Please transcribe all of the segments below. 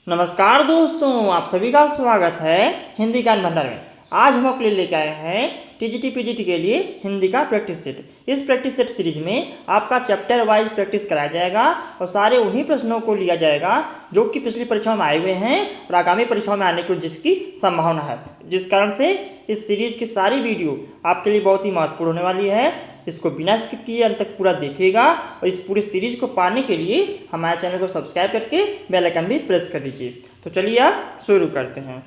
नमस्कार दोस्तों, आप सभी का स्वागत है हिंदी ज्ञान भंडार में। आज हम आपके लिए लेकर आए हैं टीजीटी पीजीटी के लिए हिंदी का प्रैक्टिस सेट। इस प्रैक्टिस सेट सीरीज में आपका चैप्टर वाइज प्रैक्टिस कराया जाएगा और सारे उन्हीं प्रश्नों को लिया जाएगा जो कि पिछली परीक्षाओं में आए हुए हैं और आगामी परीक्षाओं में आने की जिसकी संभावना है। जिस कारण से इस सीरीज की सारी वीडियो आपके लिए बहुत ही महत्वपूर्ण होने वाली है। इसको बिना स्किप किए अंत तक पूरा देखिएगा और इस पूरी सीरीज को पाने के लिए हमारे चैनल को सब्सक्राइब करके बेल आइकन भी प्रेस कर दीजिए। तो चलिए आप शुरू करते हैं।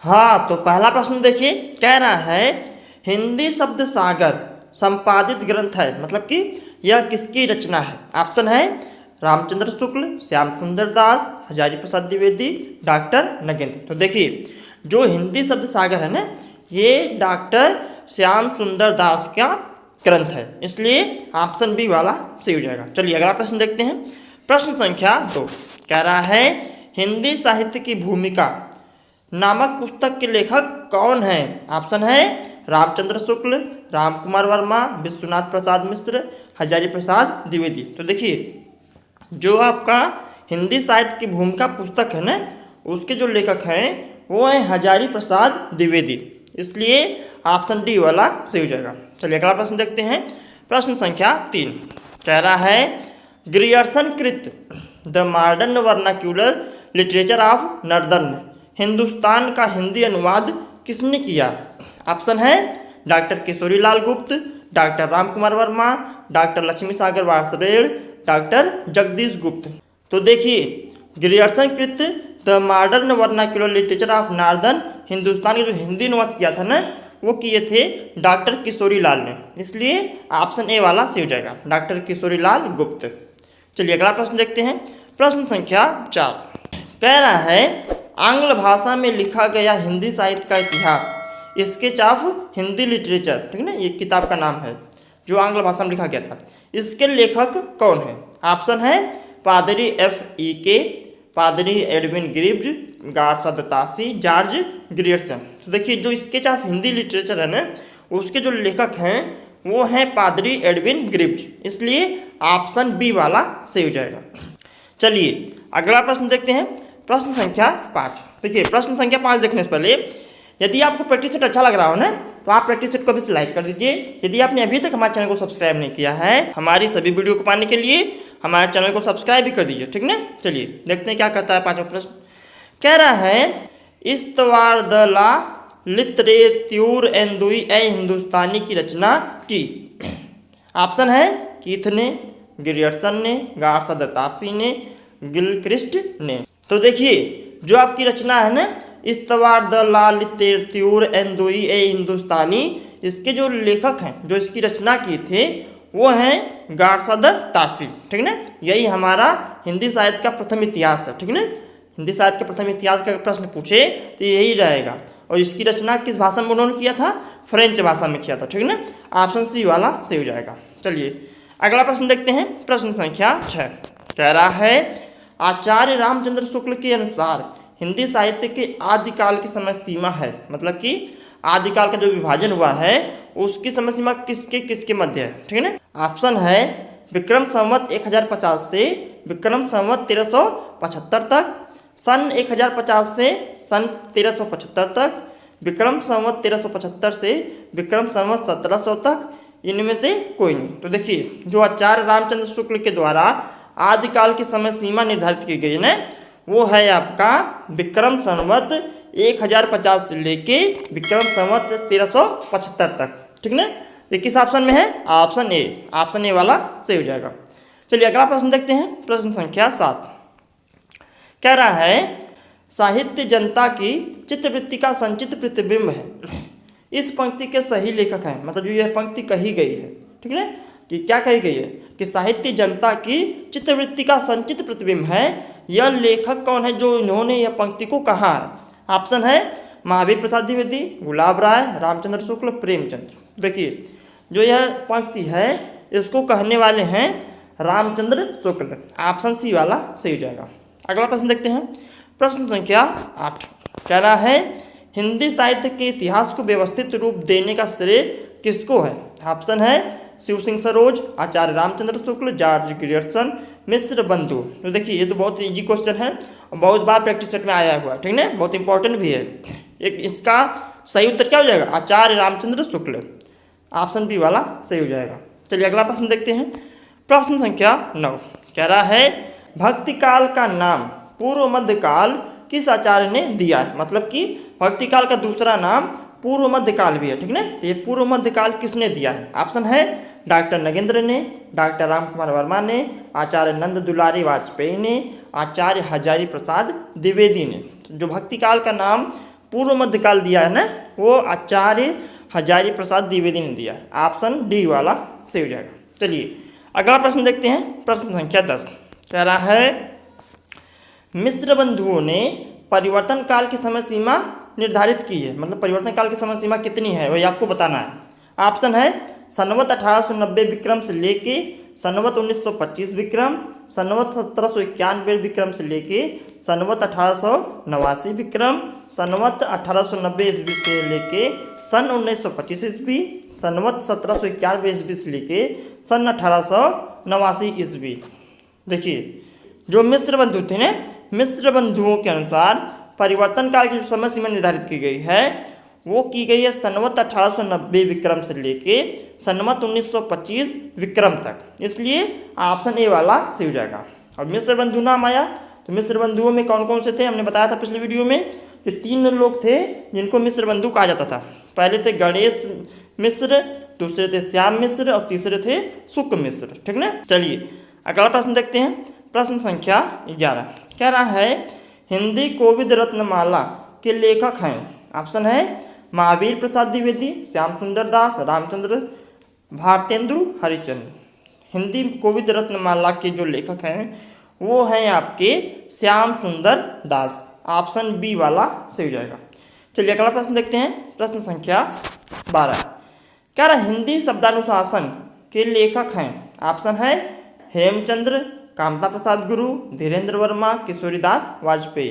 हाँ, तो पहला प्रश्न देखिए, कह रहा है हिंदी शब्द सागर संपादित ग्रंथ है, मतलब कि यह किसकी रचना है। ऑप्शन है रामचंद्र शुक्ल, श्याम सुंदर दास, हजारी प्रसाद द्विवेदी, डॉक्टर नगेंद्र। तो देखिए जो हिंदी शब्द सागर है ना, ये डॉक्टर श्याम सुंदर दास का ग्रंथ है, इसलिए ऑप्शन बी वाला सही हो जाएगा। चलिए अगला प्रश्न देखते हैं। प्रश्न संख्या 2 कह रहा है हिंदी साहित्य की भूमिका नामक पुस्तक के लेखक कौन है। ऑप्शन है रामचंद्र शुक्ल, राम कुमार वर्मा, विश्वनाथ प्रसाद मिश्र, हजारी प्रसाद द्विवेदी। तो देखिए जो आपका हिंदी साहित्य की भूमिका पुस्तक है ना, उसके जो लेखक हैं वो हैं हजारी प्रसाद द्विवेदी, इसलिए ऑप्शन डी वाला सही हो जाएगा। चलिए अगला प्रश्न देखते हैं। प्रश्न संख्या 3 कह रहा है ग्रियर्सन कृत the modern vernacular literature of northern Hindustan का हिंदी अनुवाद किसने किया। ऑप्शन है डॉक्टर किशोरी लाल गुप्त, डॉक्टर राम कुमार वर्मा, डॉक्टर लक्ष्मी सागर वार्षवेड़, डॉक्टर जगदीश गुप्त। तो देखिए ग्रियर्सन कृत the modern vernacular literature of northern Hindustan का जो हिंदी अनुवाद किया था ना, वो किए थे डॉक्टर किशोरी लाल ने, इसलिए ऑप्शन ए वाला सही हो जाएगा, डॉक्टर किशोरी लाल गुप्त। चलिए अगला प्रश्न देखते हैं। प्रश्न संख्या 4 कह रहा है आंग्ल भाषा में लिखा गया हिंदी साहित्य का इतिहास स्केच ऑफ हिंदी लिटरेचर, ठीक है ना, ये किताब का नाम है जो आंग्ल भाषा में लिखा गया था, इसके लेखक कौन है। ऑप्शन है पादरी F.E.K., पादरी Edwin Greaves, Garcin दत्तासी, George Grierson. तो देखिए जो स्केच ऑफ हिंदी लिटरेचर है ना, उसके जो लेखक हैं वो हैं पादरी एडविन ग्रिव्ज, इसलिए ऑप्शन बी वाला सही हो जाएगा। चलिए अगला प्रश्न देखते हैं। प्रश्न संख्या 5 देखिए प्रश्न संख्या 5 देखने से पहले यदि आपको प्रैक्टिस सेट अच्छा लग रहा हो ना, तो आप प्रैक्टिस सेट को भी लाइक कर दीजिए। यदि आपने अभी तक हमारे चैनल को सब्सक्राइब नहीं किया है, हमारी सभी वीडियो को पाने के लिए हमारे चैनल को सब्सक्राइब भी कर दीजिए, ठीक ना। चलिए देखते हैं क्या कहता है 5वां प्रश्न। कह रहा है इस्तवार द ला लिटरेट्यूर एंदुई ए हिंदुस्तानी की रचना की। ऑप्शन है कीथ ने, ग्रियर्सन ने, गार्सा दत्तासी ने, गिलक्रिस्ट ने। तो देखिए जो आपकी रचना है ना इस्तवार द ला लिटरेट्यूर एंदुई ए हिंदुस्तानी, इसके जो लेखक हैं जो इसकी रचना किए थे वो हैं गार्सा दत्तासी, ठीक ना। यही हमारा हिंदी साहित्य का प्रथम इतिहास है, ठीक ना। हिंदी साहित्य के प्रथम इतिहास का प्रश्न पूछे तो यही रहेगा। और इसकी रचना किस भाषा में उन्होंने किया था, फ्रेंच भाषा में किया था, ठीक ना। ऑप्शन सी वाला सही हो जाएगा। चलिए अगला प्रश्न देखते हैं। प्रश्न संख्या 6 कह रहा है आचार्य रामचंद्र शुक्ल के अनुसार हिंदी साहित्य के आदिकाल की समय सीमा है, मतलब कि आदिकाल का जो विभाजन हुआ है उसकी समय सीमा किसके किसके मध्य है, ठीक है ना। ऑप्शन है विक्रम संवत 1050 से विक्रम संवत 1375 तक, सन 1050 से सन 1375 तक, विक्रम संवत 1375 से विक्रम संवत 1700 तक, इनमें से कोई नहीं। तो देखिए जो आचार्य रामचंद्र शुक्ल के द्वारा आदिकाल की समय सीमा निर्धारित की गई है ना, वो है आपका विक्रम संवत 1050 से लेके विक्रम संवत 1375 तक, ठीक ना। ये किस ऑप्शन में है, ऑप्शन ए, ऑप्शन ए वाला सही हो जाएगा। चलिए अगला प्रश्न देखते हैं। प्रश्न संख्या 7 कह रहा है साहित्य जनता की चित्तवृत्ति का संचित प्रतिबिंब है। इस पंक्ति के सही लेखक हैं, मतलब जो यह पंक्ति कही गई है, ठीक है, कि क्या कही गई है कि साहित्य जनता की चित्तवृत्ति का संचित प्रतिबिंब है। यह लेखक कौन है जो इन्होंने यह पंक्ति को कहा है। ऑप्शन है महावीर प्रसाद द्विवेदी, गुलाब राय, रामचंद्र शुक्ल, प्रेमचंद। देखिए जो यह पंक्ति है इसको कहने वाले हैं रामचंद्र शुक्ल, ऑप्शन सी वाला सही हो जाएगा। अगला प्रश्न देखते हैं। प्रश्न संख्या 8 कह रहा है हिंदी साहित्य के इतिहास को व्यवस्थित रूप देने का श्रेय किसको है। ऑप्शन है शिव सिंह सरोज, आचार्य रामचंद्र शुक्ल, जॉर्ज ग्रियर्सन, मिश्र बंधु। तो देखिए ये तो बहुत इजी क्वेश्चन है और बहुत बार प्रैक्टिस सेट में आया हुआ है, ठीक है, बहुत इंपॉर्टेंट भी है। एक इसका सही उत्तर क्या हो जाएगा, आचार्य रामचंद्र शुक्ल, ऑप्शन बी वाला सही हो जाएगा। चलिए अगला प्रश्न देखते हैं। प्रश्न संख्या 9 कह रहा है भक्ति काल का नाम पूर्व मध्य काल किस आचार्य ने दिया है। मतलब कि भक्ति काल का दूसरा नाम पूर्व मध्य काल भी है, ठीक है। तो ये पूर्व मध्य काल किसने दिया है। ऑप्शन है डॉक्टर नगेंद्र ने, डॉक्टर राम कुमार वर्मा ने, आचार्य नंद दुलारी वाजपेयी ने, आचार्य हजारी प्रसाद द्विवेदी ने। जो भक्ति काल का नाम पूर्व मध्य काल दिया है ना, वो आचार्य हजारी प्रसाद द्विवेदी ने दिया है। ऑप्शन डी वाला सही हो जाएगा। चलिए अगला प्रश्न देखते हैं। प्रश्न संख्या 10 कह रहा है मिश्र बंधुओं ने परिवर्तन काल की समय सीमा निर्धारित की है। मतलब परिवर्तन काल की समय सीमा कितनी है वही आपको बताना है। ऑप्शन है सनवत 1890 विक्रम से लेके सनवत 1925 विक्रम, सनवत 1791 विक्रम से लेके सनवत 1889 विक्रम, सनवत 1890 ईस्वी से लेके सन 1925 ईस्वी, सनवत 1791 ईस्वी से लेके सन 1889 ईस्वी। देखिए जो मिश्र बंधु थे ना, मिश्र बंधुओं के अनुसार परिवर्तन काल की जो समय सीमा निर्धारित की गई है वो की गई है सनवत 1890 विक्रम से लेके सनवत 1925 विक्रम तक। इसलिए ऑप्शन ए वाला सही हो जाएगा। और मिश्र बंधु नाम आया तो मिश्र बंधुओं में कौन कौन से थे हमने बताया था पिछले वीडियो में कि 3 लोग थे जिनको मिश्र बंधु कहा जाता था। पहले थे गणेश मिश्र, दूसरे थे श्याम मिश्र और तीसरे थे शुक मिश्र, ठीक ना। चलिए अगला प्रश्न देखते हैं। प्रश्न संख्या 11 कह रहा है हिंदी कोविद रत्नमाला के लेखक हैं। ऑप्शन है महावीर प्रसाद द्विवेदी, श्याम सुंदर दास, रामचंद्र भारतेंदु हरिचंद्र। हिंदी कोविद रत्नमाला के जो लेखक हैं वो हैं आपके श्याम सुंदर दास। ऑप्शन बी वाला सही हो जाएगा। चलिए अगला प्रश्न देखते हैं। प्रश्न संख्या 12 कह रहा हिंदी शब्दानुशासन के लेखक हैं। ऑप्शन है हेमचंद्र, कामता प्रसाद गुरु, धीरेन्द्र वर्मा, किशोरीदास वाजपेयी।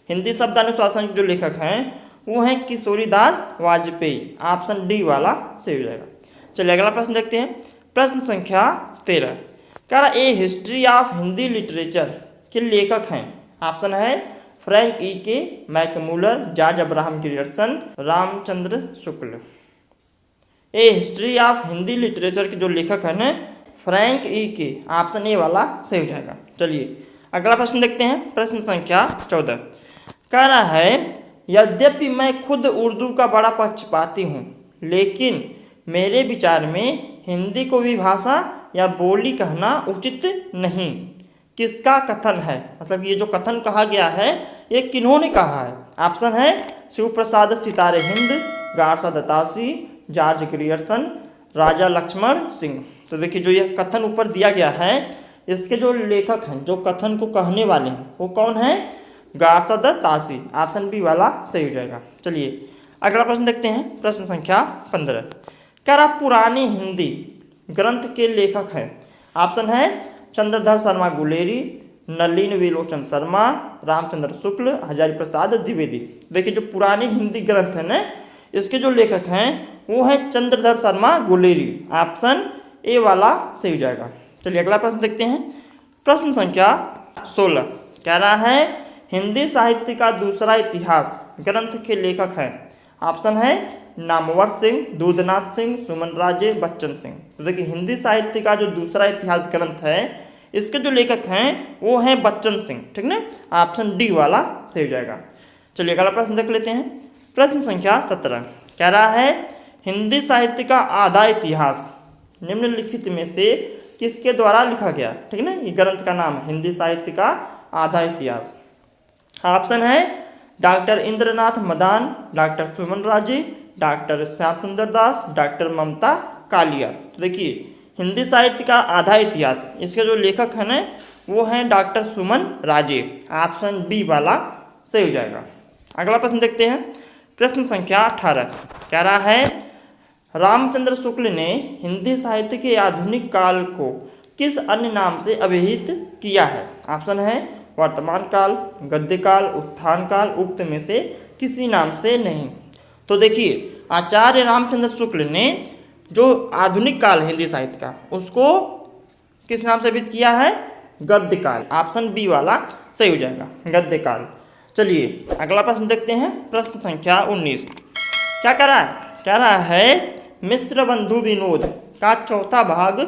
हिंदी शब्दानुशासन के जो लेखक हैं वो हैं किशोरीदास वाजपेयी। ऑप्शन डी वाला सही हो जाएगा। चलिए अगला प्रश्न देखते हैं। प्रश्न संख्या 13 कह रहा a history of Hindi literature के लेखक हैं। ऑप्शन है Frank E Keay, Max Muller, George Abraham Grierson, Ramchandra Shukla. A history of Hindi literature के जो लेखक हैं ना फ्रैंक ई के। ऑप्शन ए वाला सही हो जाएगा। चलिए अगला प्रश्न देखते हैं। प्रश्न संख्या 14 कह रहा है यद्यपि मैं खुद उर्दू का बड़ा पक्षपाती हूँ लेकिन मेरे विचार में हिंदी को भी भाषा या बोली कहना उचित नहीं। किसका कथन है। मतलब ये जो कथन कहा गया है ये किन्होंने कहा है। ऑप्शन है शिव प्रसाद सितारे हिंद, गारसा दत्तासी, जॉर्ज ग्रियर्सन, राजा लक्ष्मण सिंह। तो देखिए जो ये कथन ऊपर दिया गया है इसके जो लेखक हैं जो कथन को कहने वाले हैं वो कौन है, गारसा दत्तासी। ऑप्शन बी वाला सही हो जाएगा। चलिए अगला प्रश्न देखते हैं। प्रश्न संख्या 15 कह रहा पुरानी हिंदी ग्रंथ के लेखक हैं। ऑप्शन है चंद्रधर शर्मा गुलेरी, नलिन विलोचन शर्मा, रामचंद्र शुक्ल, हजारी प्रसाद द्विवेदी। देखिए जो पुरानी हिंदी ग्रंथ है ना इसके जो लेखक हैं वो हैं चंद्रधर शर्मा गुलेरी। ऑप्शन ए वाला सही हो जाएगा। चलिए अगला प्रश्न देखते हैं। प्रश्न संख्या 16 कह रहा है हिंदी साहित्य का दूसरा इतिहास ग्रंथ के लेखक हैं। ऑप्शन है नामवर सिंह, दूधनाथ सिंह, सुमन राजे, बच्चन सिंह। तो देखिए हिंदी साहित्य का जो दूसरा इतिहास ग्रंथ है इसके जो लेखक हैं वो हैं बच्चन सिंह, ठीक ना। ऑप्शन डी वाला सही हो जाएगा। चलिए अगला प्रश्न देख लेते हैं। प्रश्न संख्या 17 कह रहा है हिंदी साहित्य का आधा इतिहास निम्नलिखित में से किसके द्वारा लिखा गया, ठीक है ना। ये ग्रंथ का नाम है हिंदी साहित्य का आधा इतिहास। ऑप्शन है डॉक्टर इंद्रनाथ मदान, डॉक्टर सुमन राजे, डॉक्टर श्याम सुंदर दास, डॉक्टर ममता कालिया। तो देखिए हिंदी साहित्य का आधा इतिहास इसके जो लेखक हैं ना वो हैं डॉक्टर सुमन राजे। ऑप्शन बी वाला सही हो जाएगा। अगला प्रश्न देखते हैं। प्रश्न संख्या 18 कह रहा है रामचंद्र शुक्ल ने हिंदी साहित्य के आधुनिक काल को किस अन्य नाम से अभिहित किया है। ऑप्शन है वर्तमान काल, गद्य काल, उत्थान काल, उक्त में से किसी नाम से नहीं। तो देखिए आचार्य रामचंद्र शुक्ल ने जो आधुनिक काल हिंदी साहित्य का उसको किस नाम से अभिहित किया है, गद्यकाल। ऑप्शन बी वाला सही हो जाएगा, गद्यकाल। चलिए अगला प्रश्न देखते हैं, प्रश्न संख्या 19। क्या कह रहा है? कह रहा है मिश्र बंधु विनोद का चौथा भाग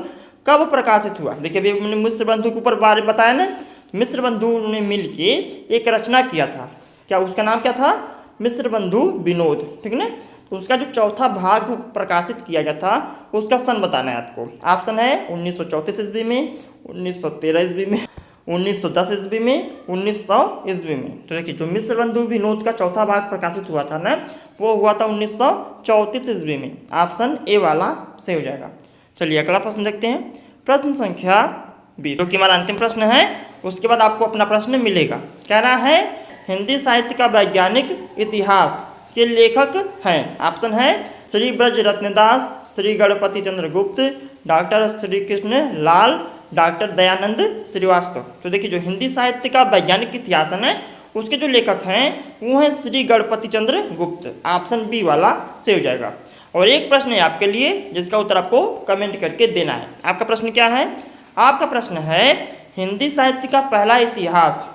कब प्रकाशित हुआ? देखिए अभी मैंने मिश्र बंधु के ऊपर बारे बताया ना, मिश्र बंधु ने मिल के एक रचना किया था। क्या उसका नाम क्या था? मिश्र बंधु विनोद, ठीक ना। तो उसका जो चौथा भाग प्रकाशित किया गया था उसका सन बताना है आपको। ऑप्शन है 1934 ईस्वी में, 1913 ईस्वी में, 1910 ईस्वी में, 1900 ईस्वी में। तो देखिए जो मिश्र बंधु विनोद का चौथा भाग प्रकाशित हुआ था ना, वो हुआ था 1934 ईस्वी में। ऑप्शन ए वाला सही हो जाएगा। चलिए अगला प्रश्न देखते हैं, प्रश्न संख्या 20, जो कि हमारा अंतिम प्रश्न है। उसके बाद आपको अपना प्रश्न मिलेगा। कह रहा है हिंदी साहित्य का वैज्ञानिक इतिहास के लेखक हैं। ऑप्शन है श्री ब्रज रत्नदास, श्री गणपति चंद्र गुप्त, डॉक्टर श्री कृष्ण लाल, डॉक्टर दयानंद श्रीवास्तव। तो देखिए जो हिंदी साहित्य का वैज्ञानिक इतिहास है ना, उसके जो लेखक हैं वो हैं श्री गणपति चंद्र गुप्त। ऑप्शन बी वाला सही हो जाएगा। और एक प्रश्न है आपके लिए जिसका उत्तर आपको कमेंट करके देना है। आपका प्रश्न क्या है? आपका प्रश्न है हिंदी साहित्य का पहला इतिहास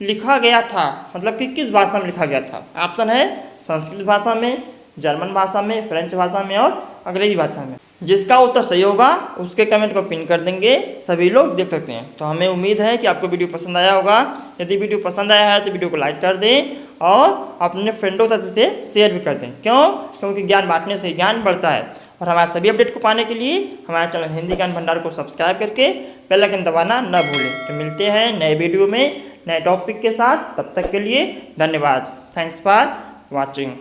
लिखा गया था, मतलब कि किस भाषा में लिखा गया था? ऑप्शन है संस्कृत भाषा में, जर्मन भाषा में, फ्रेंच भाषा में और अंग्रेजी भाषा में। जिसका उत्तर सही होगा उसके कमेंट को पिन कर देंगे, सभी लोग देख सकते हैं। तो हमें उम्मीद है कि आपको वीडियो पसंद आया होगा। यदि वीडियो पसंद आया है तो वीडियो को लाइक कर दें और अपने फ्रेंडों तक से शेयर भी कर दें। क्यों? क्योंकि ज्ञान बांटने से ज्ञान बढ़ता है। और हमारे सभी अपडेट को पाने के लिए हमारे चैनल हिंदी ज्ञान भंडार को सब्सक्राइब करके बेल आइकन दबाना न भूलें। तो मिलते हैं नए वीडियो में नए टॉपिक के साथ। तब तक के लिए धन्यवाद। Thanks for watching.